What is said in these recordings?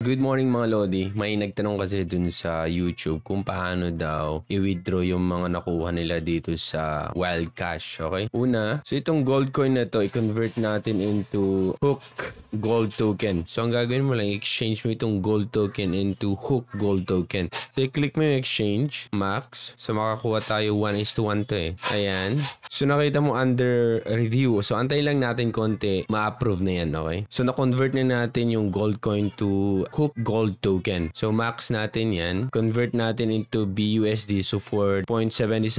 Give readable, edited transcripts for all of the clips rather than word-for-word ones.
Good morning mga Lodi. May nagtanong kasi dun sa YouTube kung paano daw i-withdraw yung mga nakuha nila dito sa Wild Cash. Okay? Una, so itong gold coin na to, i-convert natin into Hook Gold Token. So ang gagawin mo lang, exchange mo itong gold token into Hook Gold Token. So i-click mo yung exchange, max. So makakuha tayo 1:1 to eh. Ayan. So nakita mo under review. So antay lang natin konti, ma-approve na yan. Okay? So na-convert na natin yung gold coin to Hook Gold Token. So max natin yan. Convert natin into BUSD. So for 0.77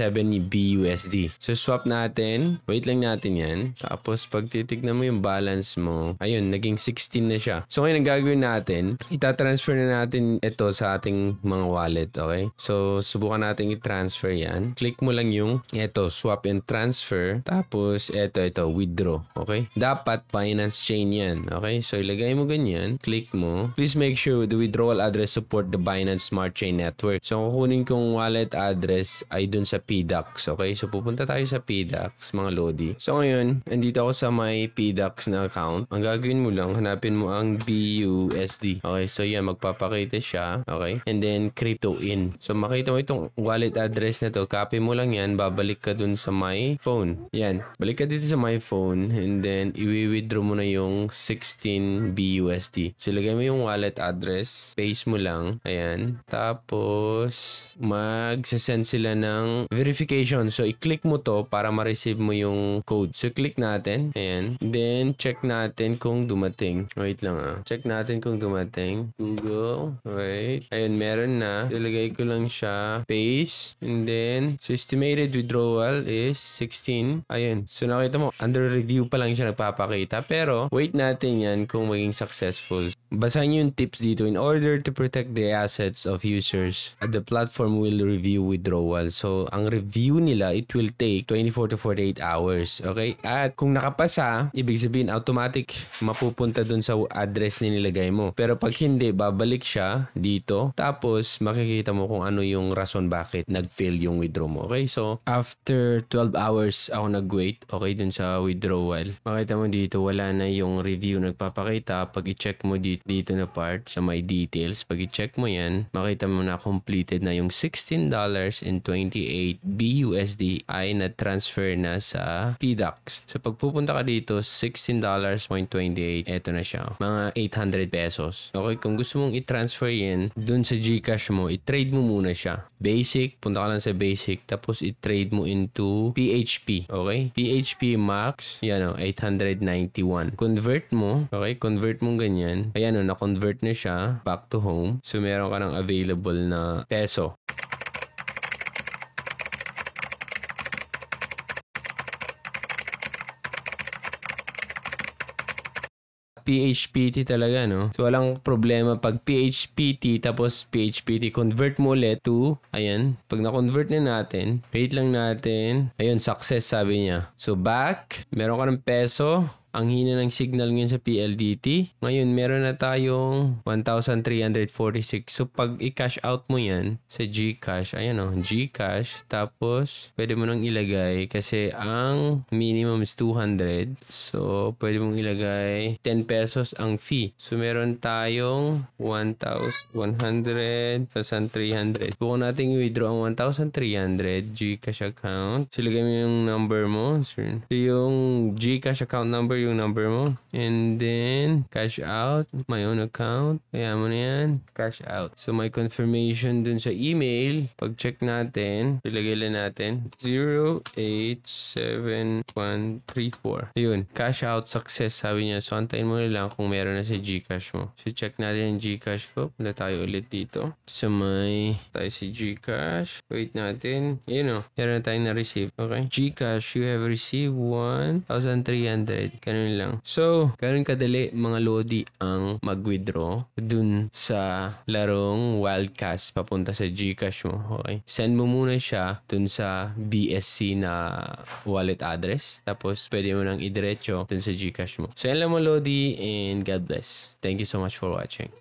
BUSD. So swap natin. Wait lang natin yan. Tapos pag titignan mo yung balance mo, ayun, naging 16 na siya. So ngayon ang gagawin natin, itatransfer na natin ito sa ating mga wallet. Okay? So subukan natin i-transfer yan. Click mo lang yung ito, swap and transfer. Tapos ito, withdraw. Okay? Dapat Binance Chain yan. Okay? So ilagay mo ganyan. Click mo. Please make sure the withdrawal address support the Binance Smart Chain Network. So, kukunin kong wallet address ay dun sa PDAX. Okay? So, pupunta tayo sa PDAX, mga Lodi. So, ngayon, andito ako sa may PDAX na account. Ang gagawin mo lang, hanapin mo ang BUSD. Okay? So, yan, magpapakita siya. Okay? And then, crypto in. So, makita mo itong wallet address na to. Copy mo lang yan. Babalik ka dun sa my phone. Yan. Balik ka dito sa my phone. And then, i-withdraw mo na yung 16 BUSD. So, ilagay mo yung wallet address, paste mo lang, ayan, tapos mag-send sila ng verification. So i-click mo to para ma-receive mo yung code. So click natin, ayan, then check natin kung dumating. Wait lang check natin kung dumating. Google, wait, ayun, meron na. Ilagay ko lang siya, paste, and then so estimated withdrawal is 16. Ayun, so nakita mo under review pa lang siya nagpapakita, pero wait natin yan kung maging successful. Basahin nyo yung tips dito. In order to protect the assets of users, the platform will review withdrawal. So, ang review nila, it will take 24 to 48 hours. Okay? At kung nakapasa, ibig sabihin automatic mapupunta dun sa address na nilagay mo. Pero pag hindi, babalik siya dito. Tapos, makikita mo kung ano yung rason bakit nag-fail yung withdraw mo. Okay? So, after 12 hours ako nag-wait, okay, dun sa withdrawal. Makita mo dito, wala na yung review nagpapakita. Pag i-check mo dito na part sa my details, pag i-check mo yan, makita mo na completed na yung $16.28 BUSD ay na-transfer na sa PDAX. So pag pupunta ka dito, $16.28, eto na siya. Mga 800 pesos. Okay, kung gusto mong i-transfer yan dun sa GCash mo, i-trade mo muna siya. Basic, punta ka lang sa basic, tapos i-trade mo into PHP. Okay? PHP max, yan o, 891. Convert mo, okay? Convert mo ganyan. Ayan o, na-convert na siya back to home. So, meron ka ng available na peso. PHPT talaga, no? So, walang problema pag PHPT tapos PHPT, convert mo ulit to, ayan, pag na-convert na natin, wait lang natin, ayun, success sabi niya. So, back, meron ka ng peso. Ang hina ng signal ngayon sa PLDT. Ngayon, meron na tayong 1,346. So, pag i-cash out mo yan sa GCash, ayan o, GCash, tapos, pwede mo nang ilagay kasi ang minimum is 200. So, pwede mong ilagay 10 pesos ang fee. So, meron tayong 1,100, 1,300. Bukan natin i-withdraw ang 1,300 GCash account. So, ilagay mo yung number mo. So, yung GCash account number, yung number mo, and then cash out, my own account, kaya mo na yan, cash out. So may confirmation dun sa email. Pag check natin, ilagay lang natin 087134. Yun, cash out success sabi niya. So antayin mo na lang kung meron na sa GCash mo. So check natin yung GCash ko. Punta tayo ulit dito. So may tayo si GCash. Wait natin. Yun o, meron na tayong na-receive. Okay, GCash, you have received 1,300. Ganun lang. So, ganun kadali mga Lodi ang mag-withdraw dun sa larong Wildcast papunta sa GCash mo. Okay? Send mo muna siya dun sa BSC na wallet address. Tapos, pwede mo nang idiretso dun sa GCash mo. So, yan lang mga Lodi and God bless. Thank you so much for watching.